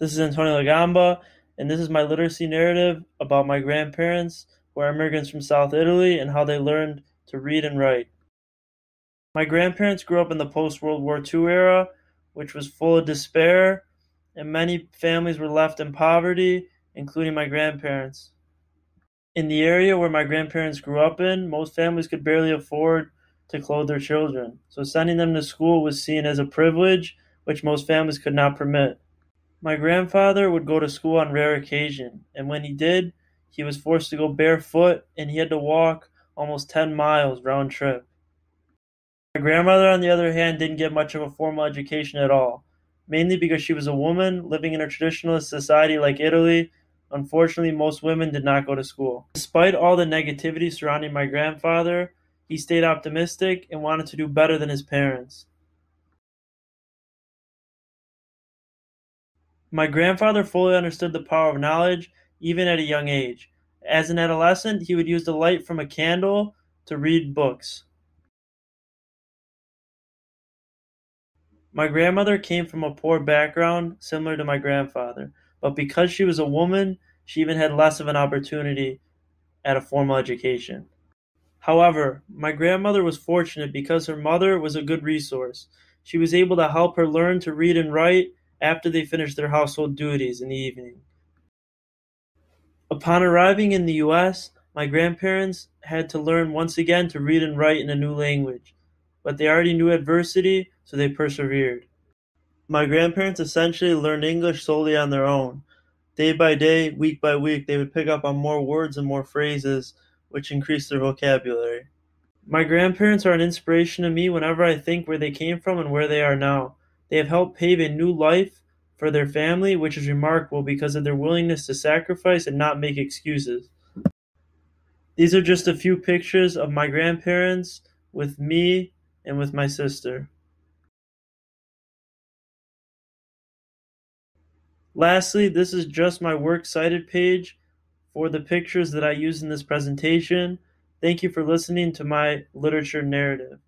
This is Antonio Gamba, and this is my literacy narrative about my grandparents, who are immigrants from South Italy, and how they learned to read and write. My grandparents grew up in the post-World War II era, which was full of despair, and many families were left in poverty, including my grandparents. In the area where my grandparents grew up in, most families could barely afford to clothe their children, so sending them to school was seen as a privilege which most families could not permit. My grandfather would go to school on rare occasion, and when he did, he was forced to go barefoot and he had to walk almost 10 miles round trip. My grandmother, on the other hand, didn't get much of a formal education at all, mainly because she was a woman living in a traditionalist society like Italy. Unfortunately, most women did not go to school. Despite all the negativity surrounding my grandfather, he stayed optimistic and wanted to do better than his parents. My grandfather fully understood the power of knowledge, even at a young age. As an adolescent, he would use the light from a candle to read books. My grandmother came from a poor background, similar to my grandfather, but because she was a woman, she even had less of an opportunity at a formal education. However, my grandmother was fortunate because her mother was a good resource. She was able to help her learn to read and write after they finished their household duties in the evening. Upon arriving in the U.S., my grandparents had to learn once again to read and write in a new language, but they already knew adversity, so they persevered. My grandparents essentially learned English solely on their own. Day by day, week by week, they would pick up on more words and more phrases, which increased their vocabulary. My grandparents are an inspiration to me whenever I think where they came from and where they are now. They have helped pave a new life for their family, which is remarkable because of their willingness to sacrifice and not make excuses. These are just a few pictures of my grandparents with me and with my sister. Lastly, this is just my works cited page for the pictures that I used in this presentation. Thank you for listening to my literature narrative.